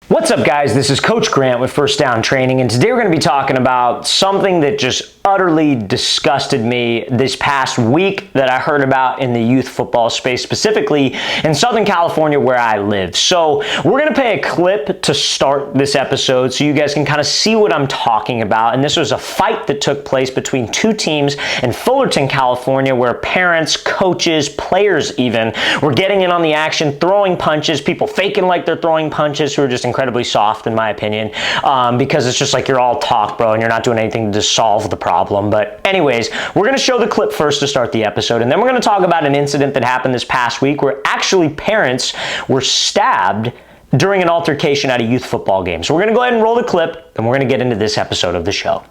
What's up, guys? This is Coach Grant with First Down Training, and today we're going to be talking about something that just utterly disgusted me this past week that I heard about in the youth football space, specifically in Southern California where I live. So we're going to play a clip to start this episode so you guys can kind of see what I'm talking about. And this was a fight that took place between two teams in Fullerton, California, where parents, coaches, players even were getting in on the action, throwing punches, people faking like they're throwing punches who are just incredibly soft, in my opinion, because it's just like you're all talk, bro, and you're not doing anything to solve the problem. But anyways, we're going to show the clip first to start the episode, and then we're going to talk about an incident that happened this past week where actually parents were stabbed during an altercation at a youth football game. So we're going to go ahead and roll the clip, and we're going to get into this episode of the show.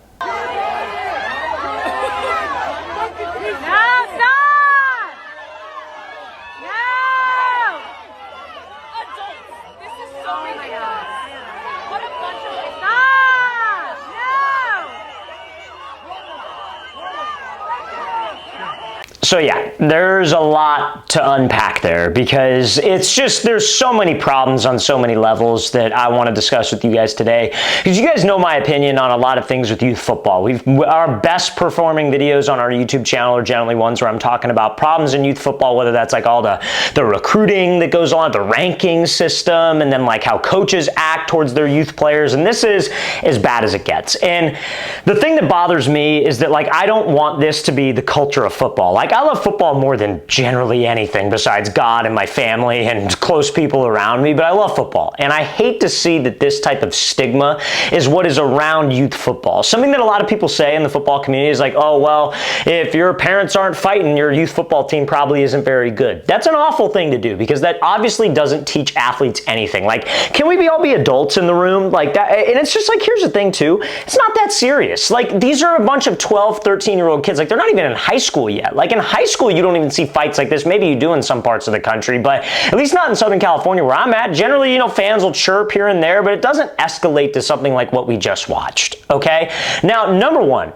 So yeah, there's a lot to unpack there because it's just, there's so many problems on so many levels that I want to discuss with you guys today. Because you guys know my opinion on a lot of things with youth football. Our best performing videos on our YouTube channel are generally ones where I'm talking about problems in youth football, whether that's like all the recruiting that goes on, the ranking system, and then like how coaches act towards their youth players. And this is as bad as it gets. And the thing that bothers me is that like, I don't want this to be the culture of football. Like, I love football more than generally anything besides God and my family and close people around me, but I love football. And I hate to see that this type of stigma is what is around youth football. Something that a lot of people say in the football community is like, oh, well, if your parents aren't fighting, your youth football team probably isn't very good. That's an awful thing to do because that obviously doesn't teach athletes anything. Like, can we all be adults in the room like that? And it's just like, here's the thing too, it's not that serious. Like, these are a bunch of 12, 13-year-old kids. Like, they're not even in high school yet. Like, in high school, you don't even see fights like this. Maybe you do in some parts of the country, but at least not in Southern California where I'm at. Generally, you know, fans will chirp here and there, but it doesn't escalate to something like what we just watched, okay? Now, number one,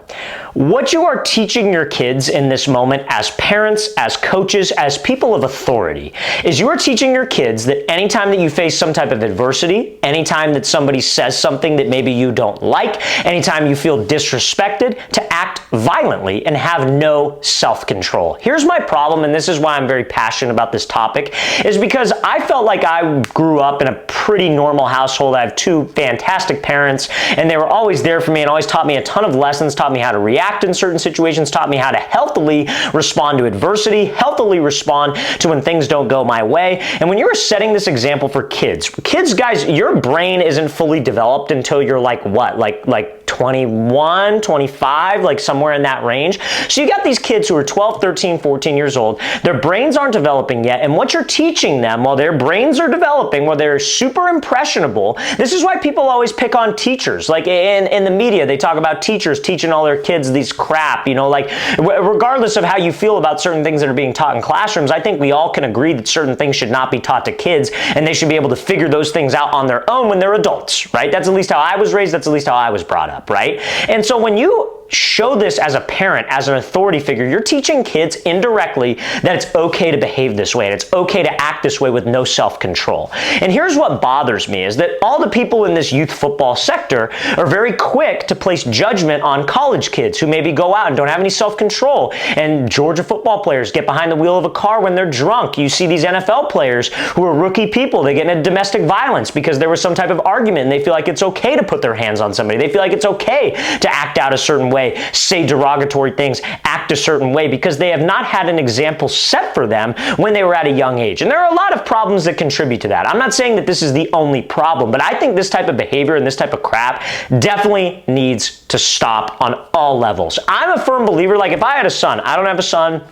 what you are teaching your kids in this moment as parents, as coaches, as people of authority, is you are teaching your kids that anytime that you face some type of adversity, anytime that somebody says something that maybe you don't like, anytime you feel disrespected, to act violently and have no self-control. Here's my problem, and this is why I'm very passionate about this topic, is because I felt like I grew up in a pretty normal household. I have two fantastic parents, and they were always there for me and always taught me a ton of lessons, taught me how to react in certain situations, taught me how to healthily respond to adversity, healthily respond to when things don't go my way. And when you're setting this example for kids, guys, your brain isn't fully developed until you're like what? Like 21, 25, like somewhere in that range. So you got these kids who are 12, 13, 14 years old. Their brains aren't developing yet. And what you're teaching them while their brains are developing, while they're super impressionable, this is why people always pick on teachers. Like in the media, they talk about teachers teaching all their kids these crap, you know, like regardless of how you feel about certain things that are being taught in classrooms, I think we all can agree that certain things should not be taught to kids and they should be able to figure those things out on their own when they're adults, right? That's at least how I was raised. That's at least how I was brought up, right? And so when you show this as a parent, as an authority figure, you're teaching kids indirectly that it's okay to behave this way and it's okay to act this way with no self-control. And here's what bothers me is that all the people in this youth football sector are very quick to place judgment on college kids who maybe go out and don't have any self-control. And Georgia football players get behind the wheel of a car when they're drunk. You see these NFL players who are rookie people, they get into domestic violence because there was some type of argument and they feel like it's okay to put their hands on somebody. They feel like it's okay to act out a certain way, say derogatory things, act a certain way because they have not had an example set for them when they were at a young age. And there are a lot of problems that contribute to that. I'm not saying that this is the only problem, but I think this type of behavior and this type of crap definitely needs to stop on all levels. I'm a firm believer, like if I had a son, I don't have a son,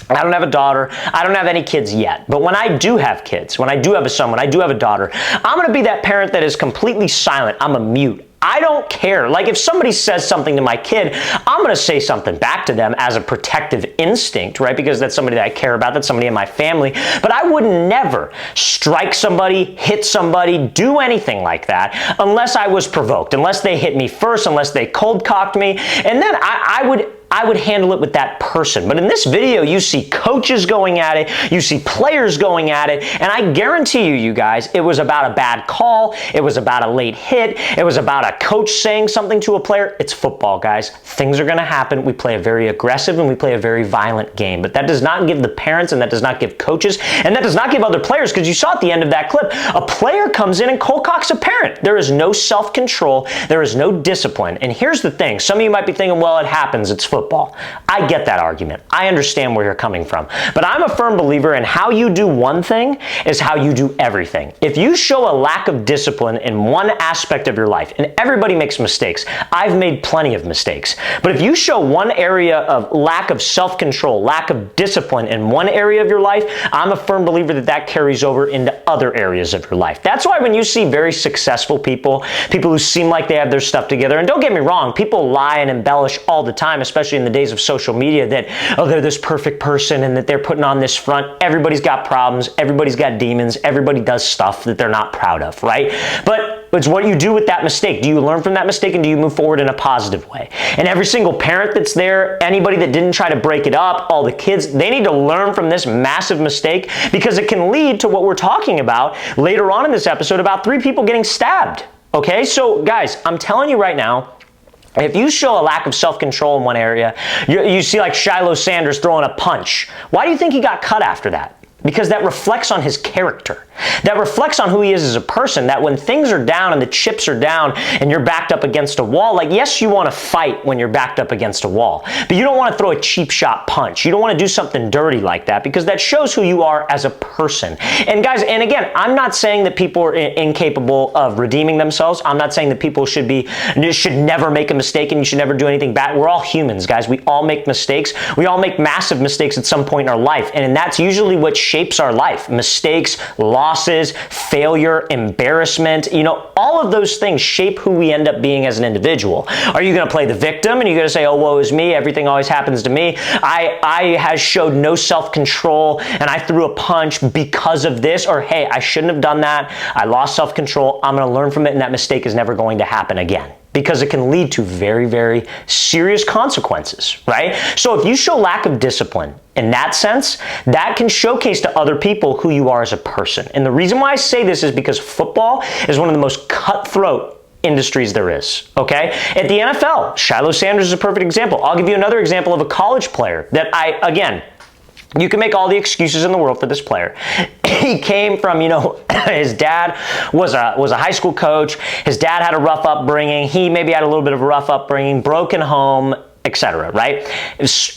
I don't have a daughter, I don't have any kids yet, but when I do have kids, when I do have a son, when I do have a daughter, I'm going to be that parent that is completely silent. I'm a mute. I don't care. Like if somebody says something to my kid, I'm going to say something back to them as a protective instinct, right? Because that's somebody that I care about, that's somebody in my family. But I would never strike somebody, hit somebody, do anything like that unless I was provoked, unless they hit me first, unless they cold cocked me. And then I would I would handle it with that person. But in this video, you see coaches going at it, you see players going at it, and I guarantee you guys, it was about a bad call, it was about a late hit, it was about a coach saying something to a player. It's football, guys. Things are gonna happen. We play a very aggressive and we play a very violent game, but that does not give the parents and that does not give coaches and that does not give other players, because you saw at the end of that clip, a player comes in and cold cocks a parent. There is no self-control, there is no discipline. And here's the thing, some of you might be thinking, well, it happens, it's football. I get that argument. I understand where you're coming from, but I'm a firm believer in how you do one thing is how you do everything. If you show a lack of discipline in one aspect of your life, and everybody makes mistakes, I've made plenty of mistakes, but if you show one area of lack of self-control, lack of discipline in one area of your life, I'm a firm believer that that carries over into other areas of your life. That's why when you see very successful people, people who seem like they have their stuff together, and don't get me wrong, people lie and embellish all the time, especially in the days of social media, that, oh, they're this perfect person and that they're putting on this front. Everybody's got problems, everybody's got demons, everybody does stuff that they're not proud of, right? But it's what you do with that mistake. Do you learn from that mistake and do you move forward in a positive way? And every single parent that's there, anybody that didn't try to break it up, all the kids, they need to learn from this massive mistake, because it can lead to what we're talking about later on in this episode about 3 people getting stabbed. Okay, so guys, I'm telling you right now, if you show a lack of self-control in one area, you see like Deion Sanders throwing a punch. Why do you think he got cut after that? Because that reflects on his character. That reflects on who he is as a person, that when things are down and the chips are down and you're backed up against a wall, like, yes, you want to fight when you're backed up against a wall, but you don't want to throw a cheap shot punch. You don't want to do something dirty like that, because that shows who you are as a person. And guys, and again, I'm not saying that people are incapable of redeeming themselves. I'm not saying that people should never make a mistake and you should never do anything bad. We're all humans, guys. We all make mistakes. We all make massive mistakes at some point in our life, and that's usually what shapes our life. Mistakes, losses, failure, embarrassment, you know, all of those things shape who we end up being as an individual. Are you going to play the victim and you're going to say, oh, woe is me, everything always happens to me, I has showed no self-control and I threw a punch because of this, or hey, I shouldn't have done that, I lost self-control, I'm going to learn from it and that mistake is never going to happen again? Because it can lead to very, very serious consequences, right? So if you show lack of discipline in that sense, that can showcase to other people who you are as a person. And the reason why I say this is because football is one of the most cutthroat industries there is, okay? At the NFL, Deion Sanders is a perfect example. I'll give you another example of a college player that again, you can make all the excuses in the world for this player. He came from, you know, his dad was a high school coach. His dad had a rough upbringing. He maybe had a little bit of a rough upbringing, broken home, etc., right?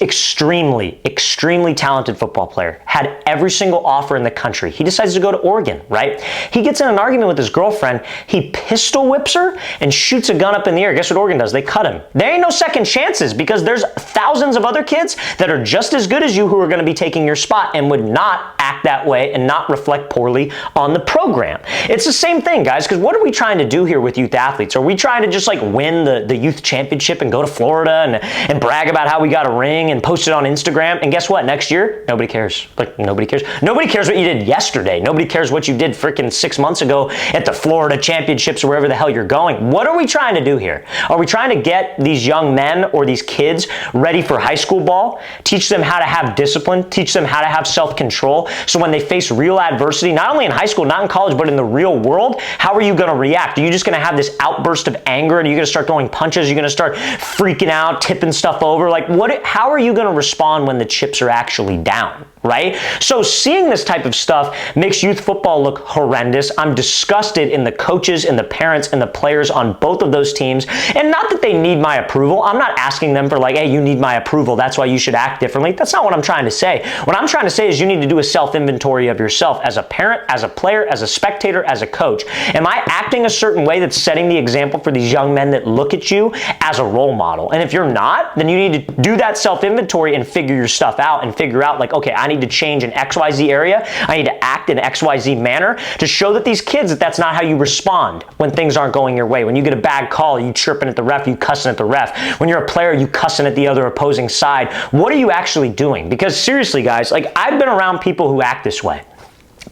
Extremely, extremely talented football player. Had every single offer in the country. He decides to go to Oregon, right? He gets in an argument with his girlfriend. He pistol whips her and shoots a gun up in the air. Guess what Oregon does? They cut him. There ain't no second chances, because there's thousands of other kids that are just as good as you who are going to be taking your spot and would not act that way and not reflect poorly on the program. It's the same thing, guys, because what are we trying to do here with youth athletes? Are we trying to just like win the youth championship and go to Florida and brag about how we got a ring and post it on Instagram? And guess what? Next year, nobody cares. Like, nobody cares. Nobody cares what you did yesterday. Nobody cares what you did freaking 6 months ago at the Florida championships or wherever the hell you're going. What are we trying to do here? Are we trying to get these young men or these kids ready for high school ball? Teach them how to have discipline, teach them how to have self-control, so when they face real adversity, not only in high school, not in college, but in the real world, how are you going to react? Are you just going to have this outburst of anger and you're going to start throwing punches? You're going to start freaking out, tipping stuff over? Like, how are you going to respond when the chips are actually down? Right? So seeing this type of stuff makes youth football look horrendous. I'm disgusted in the coaches and the parents and the players on both of those teams. And not that they need my approval. I'm not asking them for like, hey, you need my approval, that's why you should act differently. That's not what I'm trying to say. What I'm trying to say is you need to do a self-inventory of yourself as a parent, as a player, as a spectator, as a coach. Am I acting a certain way that's setting the example for these young men that look at you as a role model? And if you're not, then you need to do that self-inventory and figure your stuff out and figure out like, okay, I need to change in XYZ area. I need to act in XYZ manner to show that these kids that that's not how you respond when things aren't going your way. When you get a bad call, you chirping at the ref, you cussing at the ref. When you're a player, you cussing at the other opposing side. What are you actually doing? Because seriously, guys, like, I've been around people who act this way.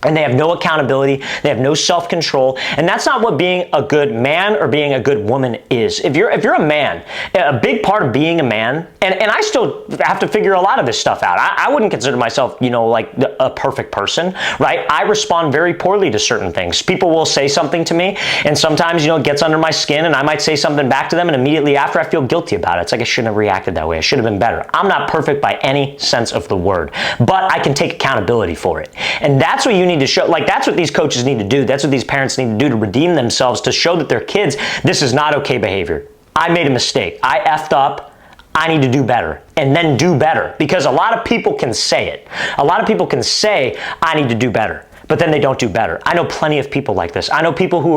and they have no accountability, they have no self-control, and that's not what being a good man or being a good woman is. If you're a man, a big part of being a man, and I still have to figure a lot of this stuff out. I wouldn't consider myself, like a perfect person, right? I respond very poorly to certain things. People will say something to me, and sometimes, it gets under my skin, and I might say something back to them, and immediately after I feel guilty about it. It's like I shouldn't have reacted that way. I should have been better. I'm not perfect by any sense of the word, but I can take accountability for it. And that's what you need to show. Like, that's what these coaches need to do. That's what these parents need to do to redeem themselves, to show that their kids, this is not okay behavior. I made a mistake. I effed up. I need to do better, and then do better, because a lot of people can say it. A lot of people can say, I need to do better, but then they don't do better. I know plenty of people like this. I know people who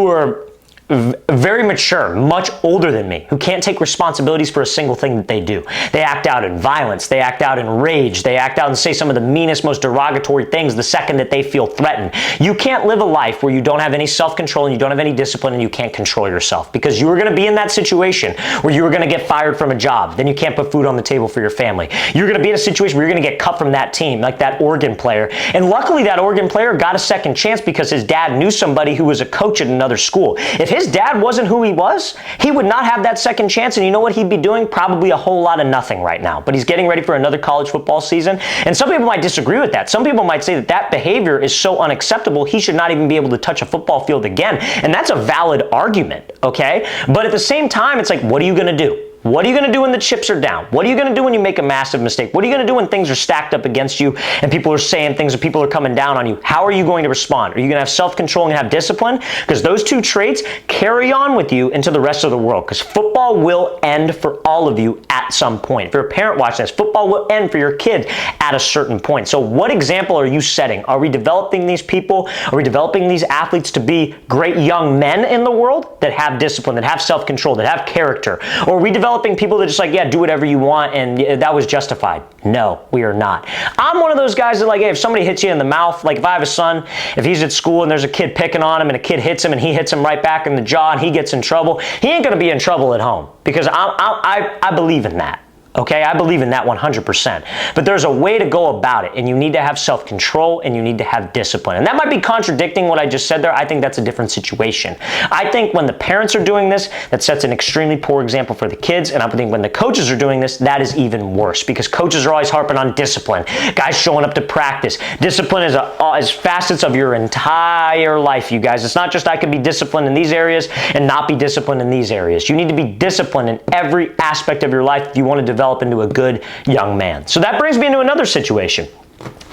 are very mature, much older than me, who can't take responsibilities for a single thing that they do. They act out in violence, they act out in rage, they act out and say some of the meanest, most derogatory things the second that they feel threatened. You can't live a life where you don't have any self-control and you don't have any discipline and you can't control yourself, because you are going to be in that situation where you are going to get fired from a job, then you can't put food on the table for your family. You're going to be in a situation where you're going to get cut from that team, like that Oregon player. And luckily that Oregon player got a second chance because his dad knew somebody who was a coach at another school. If his dad wasn't who he was, he would not have that second chance, and you know what he'd be doing? Probably a whole lot of nothing right now. But he's getting ready for another college football season, and some people might disagree with that. Some people might say that that behavior is so unacceptable, he should not even be able to touch a football field again, and that's a valid argument, okay? But at the same time, it's like, what are you going to do? What are you going to do when the chips are down? What are you going to do when you make a massive mistake? What are you going to do when things are stacked up against you and people are saying things and people are coming down on you? How are you going to respond? Are you going to have self-control and have discipline? Because those two traits carry on with you into the rest of the world, because football will end for all of you at some point. If you're a parent watching this, football will end for your kids at a certain point. So what example are you setting? Are we developing these people? Are we developing these athletes to be great young men in the world that have discipline, that have self-control, that have character? Or are we developing people that just like, yeah, do whatever you want and that was justified? No, we are not. I'm one of those guys that like, hey, if somebody hits you in the mouth, like if I have a son, if he's at school and there's a kid picking on him and a kid hits him and he hits him right back in the jaw and he gets in trouble, he ain't going to be in trouble at home, because I believe in that. Okay, I believe in that 100%. But there's a way to go about it, and you need to have self-control and you need to have discipline. And that might be contradicting what I just said there. I think that's a different situation. I think when the parents are doing this, that sets an extremely poor example for the kids. And I think when the coaches are doing this, that is even worse, because coaches are always harping on discipline. Guys showing up to practice. Discipline is facets of your entire life, you guys. It's not just I could be disciplined in these areas and not be disciplined in these areas. You need to be disciplined in every aspect of your life if you want to develop into a good young man. So that brings me into another situation.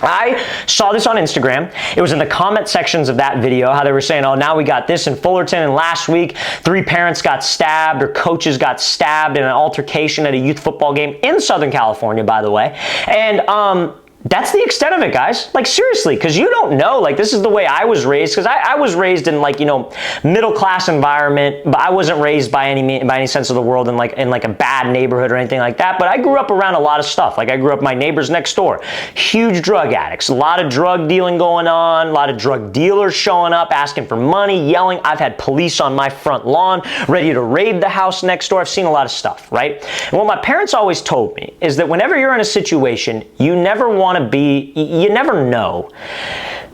I saw this on Instagram. It was in the comment sections of that video, how they were saying, oh, now we got this in Fullerton, and last week 3 parents got stabbed, or coaches got stabbed in an altercation at a youth football game in Southern California, by the way. And that's the extent of it, guys. Like, seriously, because you don't know. Like, this is the way I was raised, because I was raised in, like, middle-class environment, but I wasn't raised by any sense of the world in like a bad neighborhood or anything like that. But I grew up around a lot of stuff. Like, I grew up, my neighbors next door, huge drug addicts, a lot of drug dealing going on, a lot of drug dealers showing up, asking for money, yelling. I've had police on my front lawn ready to raid the house next door. I've seen a lot of stuff, right? And what my parents always told me is that whenever you're in a situation, you never you never know.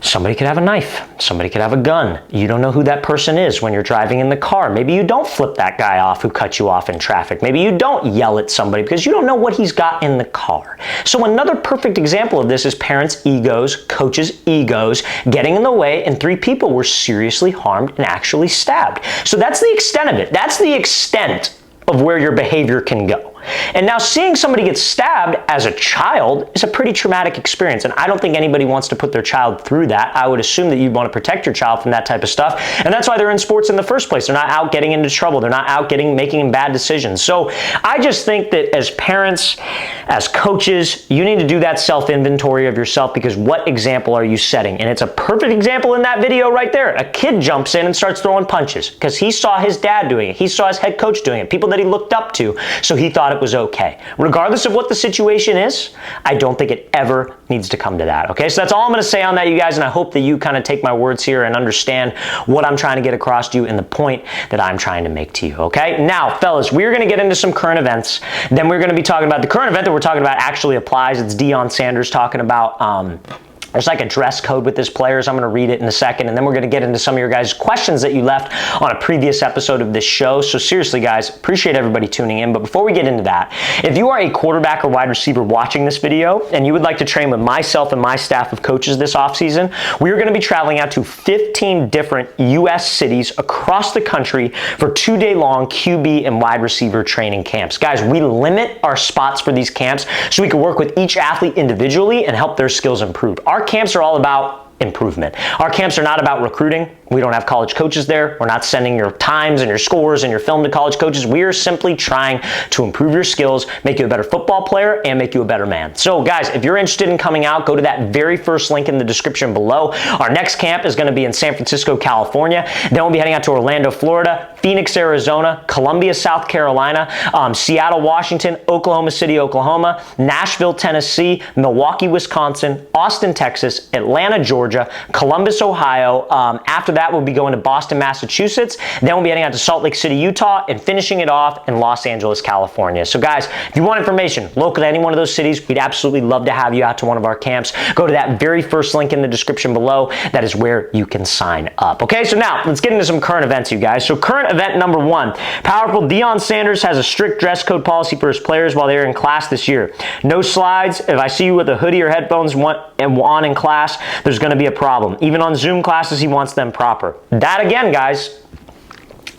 Somebody could have a knife. Somebody could have a gun. You don't know who that person is when you're driving in the car. Maybe you don't flip that guy off who cut you off in traffic. Maybe you don't yell at somebody because you don't know what he's got in the car. So another perfect example of this is parents' egos, coaches' egos getting in the way, and 3 people were seriously harmed and actually stabbed. So that's the extent of it. That's the extent of where your behavior can go. And now seeing somebody get stabbed as a child is a pretty traumatic experience, and I don't think anybody wants to put their child through that. I would assume that you'd want to protect your child from that type of stuff, and that's why they're in sports in the first place. They're not out getting into trouble. They're not out making bad decisions. So I just think that as parents, as coaches, you need to do that self-inventory of yourself, because what example are you setting? And it's a perfect example in that video right there. A kid jumps in and starts throwing punches because he saw his dad doing it. He saw his head coach doing it, people that he looked up to, so he thought it was okay. Regardless of what the situation is, I don't think it ever needs to come to that, okay? So that's all I'm going to say on that, you guys, and I hope that you kind of take my words here and understand what I'm trying to get across to you and the point that I'm trying to make to you, okay? Now, fellas, we're going to get into some current events. Then we're going to be talking about the current event that we're talking about actually applies. It's Deion Sanders talking about There's like a dress code with this players. I'm going to read it in a second, and then we're going to get into some of your guys' questions that you left on a previous episode of this show. So seriously, guys, appreciate everybody tuning in. But before we get into that, if you are a quarterback or wide receiver watching this video and you would like to train with myself and my staff of coaches this offseason, we are going to be traveling out to 15 different U.S. cities across the country for 2-day-long QB and wide receiver training camps. Guys, we limit our spots for these camps so we can work with each athlete individually and help their skills improve. Our camps are all about improvement. Our camps are not about recruiting. We don't have college coaches there. We're not sending your times and your scores and your film to college coaches. We are simply trying to improve your skills, make you a better football player, and make you a better man. So guys, if you're interested in coming out, go to that very first link in the description below. Our next camp is going to be in San Francisco, California. Then we'll be heading out to Orlando, Florida, Phoenix, Arizona, Columbia, South Carolina, Seattle, Washington, Oklahoma City, Oklahoma, Nashville, Tennessee, Milwaukee, Wisconsin, Austin, Texas, Atlanta, Georgia, Columbus, Ohio. After that, we'll be going to Boston, Massachusetts. Then we'll be heading out to Salt Lake City, Utah, and finishing it off in Los Angeles, California. So guys, if you want information local to any one of those cities, we'd absolutely love to have you out to one of our camps. Go to that very first link in the description below. That is where you can sign up. Okay, so now let's get into some current events, you guys. So current event number one, powerful Deion Sanders has a strict dress code policy for his players while they're in class this year. No slides. If I see you with a hoodie or headphones on in class, there's going to be a problem. Even on Zoom classes, he wants them proper. That again, guys,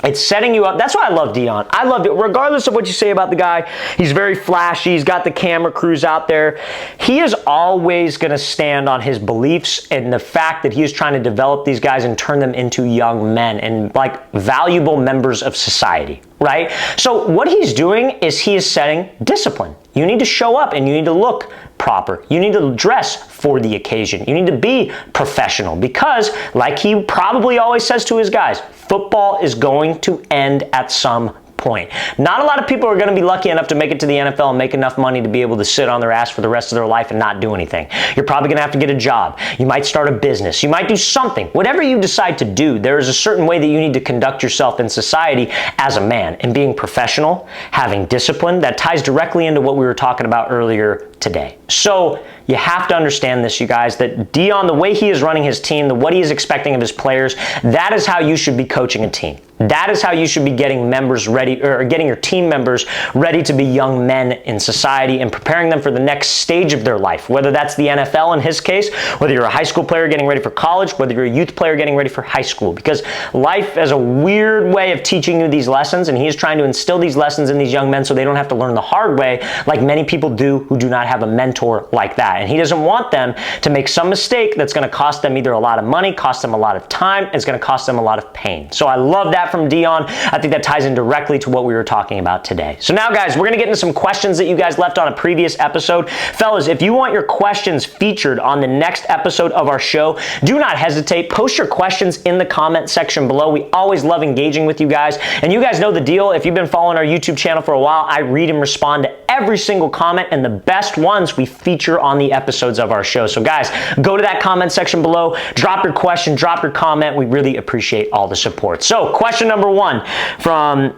it's setting you up. That's why I love Deion. I love it. Regardless of what you say about the guy, he's very flashy. He's got the camera crews out there. He is always going to stand on his beliefs and the fact that he is trying to develop these guys and turn them into young men and like valuable members of society, right? So what he's doing is he is setting discipline. You need to show up and you need to look proper. You need to dress for the occasion. You need to be professional because, like he probably always says to his guys, football is going to end at some point. Not a lot of people are going to be lucky enough to make it to the NFL and make enough money to be able to sit on their ass for the rest of their life and not do anything. You're probably going to have to get a job. You might start a business. You might do something. Whatever you decide to do, there is a certain way that you need to conduct yourself in society as a man. And being professional, having discipline, that ties directly into what we were talking about earlier today. So you have to understand this, you guys, that Deion, the way he is running his team, what he is expecting of his players, that is how you should be coaching a team. That is how you should be getting members ready, or getting your team members ready to be young men in society and preparing them for the next stage of their life, whether that's the NFL in his case, whether you're a high school player getting ready for college, whether you're a youth player getting ready for high school, because life has a weird way of teaching you these lessons, and he is trying to instill these lessons in these young men so they don't have to learn the hard way like many people do who do not have a mentor like that. And he doesn't want them to make some mistake that's going to cost them either a lot of money, cost them a lot of time, and it's going to cost them a lot of pain. So I love that from Deion. I think that ties in directly to what we were talking about today. So now, guys, we're going to get into some questions that you guys left on a previous episode. Fellas, if you want your questions featured on the next episode of our show, do not hesitate. Post your questions in the comment section below. We always love engaging with you guys. And you guys know the deal. If you've been following our YouTube channel for a while, I read and respond to every single comment, and the best ones we feature on the episodes of our show. So guys, go to that comment section below, drop your question, drop your comment. We really appreciate all the support. So question number one from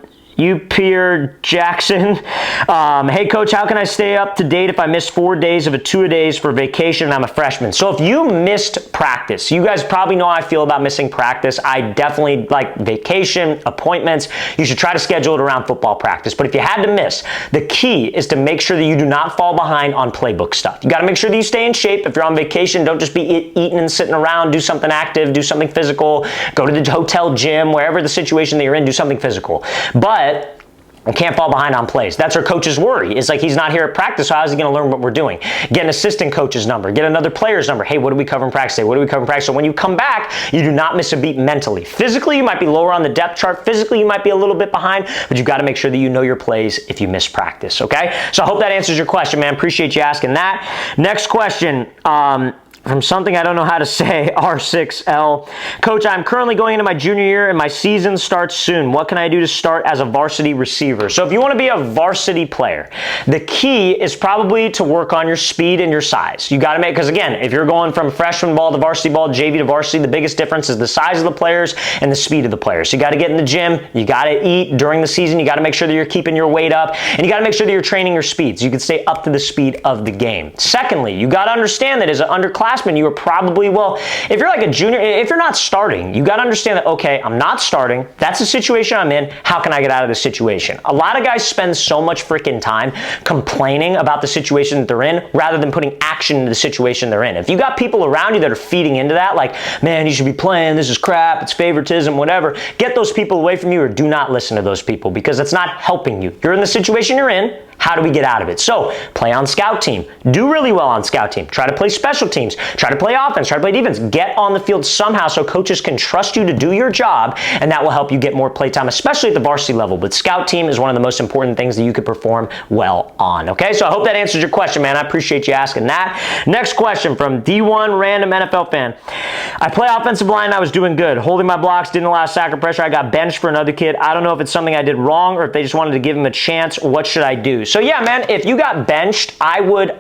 Pierre Jackson. Hey coach, how can I stay up to date if I miss 4 days of a two-a-days for vacation and I'm a freshman? So if you missed practice, you guys probably know how I feel about missing practice. I definitely like vacation, appointments. You should try to schedule it around football practice. But if you had to miss, the key is to make sure that you do not fall behind on playbook stuff. You got to make sure that you stay in shape. If you're on vacation, don't just be eating and sitting around. Do something active, do something physical, go to the hotel gym, wherever the situation that you're in, do something physical. But and can't fall behind on plays. That's our coach's worry. It's like he's not here at practice, so how is he going to learn what we're doing? Get an assistant coach's number. Get another player's number. Hey, what do we cover in practice today? What do we cover in practice? So when you come back, you do not miss a beat mentally. Physically, you might be lower on the depth chart. Physically, you might be a little bit behind, but you've got to make sure that you know your plays if you miss practice, okay? So I hope that answers your question, man. Appreciate you asking that. Next question. From something I don't know how to say, R6L. Coach, I'm currently going into my junior year and my season starts soon. What can I do to start as a varsity receiver? So if you want to be a varsity player, the key is probably to work on your speed and your size. You got to make, because again, if you're going from freshman ball to varsity ball, JV to varsity, the biggest difference is the size of the players and the speed of the players. So you got to get in the gym, you got to eat during the season, you got to make sure that you're keeping your weight up, and you got to make sure that you're training your speed so you can stay up to the speed of the game. Secondly, you got to understand that as an underclassman, underclassmen, you are probably, well, if you're like a junior, if you're not starting, you got to understand that, okay, I'm not starting. That's the situation I'm in. How can I get out of this situation? A lot of guys spend so much freaking time complaining about the situation that they're in rather than putting action into the situation they're in. If you got people around you that are feeding into that, like, man, you should be playing, this is crap, it's favoritism, whatever, get those people away from you or do not listen to those people because it's not helping you. You're in the situation you're in. How do we get out of it? So, play on scout team. Do really well on scout team. Try to play special teams. Try to play offense. Try to play defense. Get on the field somehow so coaches can trust you to do your job, and that will help you get more play time, especially at the varsity level. But scout team is one of the most important things that you could perform well on. Okay, so I hope that answers your question, man. I appreciate you asking that. Next question from D1 random NFL fan. I play offensive line. I was doing good. Holding my blocks, didn't allow sack or pressure. I got benched for another kid. I don't know if it's something I did wrong or if they just wanted to give him a chance. What should I do? So yeah, man, if you got benched, I would,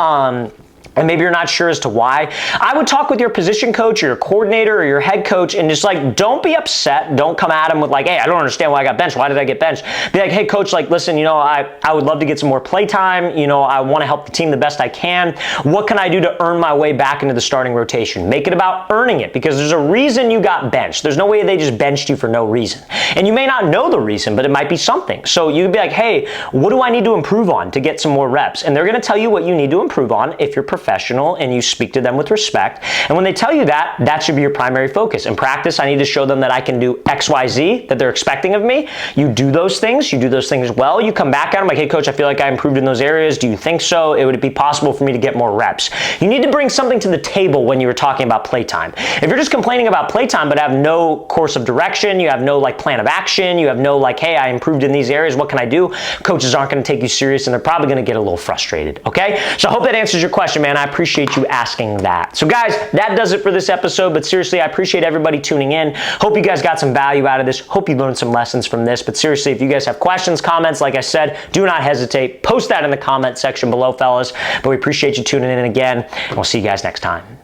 and maybe you're not sure as to why, I would talk with your position coach or your coordinator or your head coach and just like, don't be upset. Don't come at him with like, hey, I don't understand why I got benched. Why did I get benched? Be like, hey, coach, like, listen, I would love to get some more play time. I want to help the team the best I can. What can I do to earn my way back into the starting rotation? Make it about earning it because there's a reason you got benched. There's no way they just benched you for no reason. And you may not know the reason, but it might be something. So you'd be like, hey, what do I need to improve on to get some more reps? And they're going to tell you what you need to improve on if you're professional and you speak to them with respect. And when they tell you that, that should be your primary focus. In practice, I need to show them that I can do X, Y, Z that they're expecting of me. You do those things. You do those things well. You come back at them like, hey, coach, I feel like I improved in those areas. Do you think so? Would it be possible for me to get more reps? You need to bring something to the table when you were talking about playtime. If you're just complaining about playtime but have no course of direction, you have no like plan of action, you have no like, hey, I improved in these areas, what can I do? Coaches aren't going to take you serious and they're probably going to get a little frustrated, okay? So I hope that answers your question, man. I appreciate you asking that. So guys, that does it for this episode, but seriously, I appreciate everybody tuning in. Hope you guys got some value out of this. Hope you learned some lessons from this, but seriously, if you guys have questions, comments, like I said, do not hesitate. Post that in the comment section below, fellas, but we appreciate you tuning in again, and we'll see you guys next time.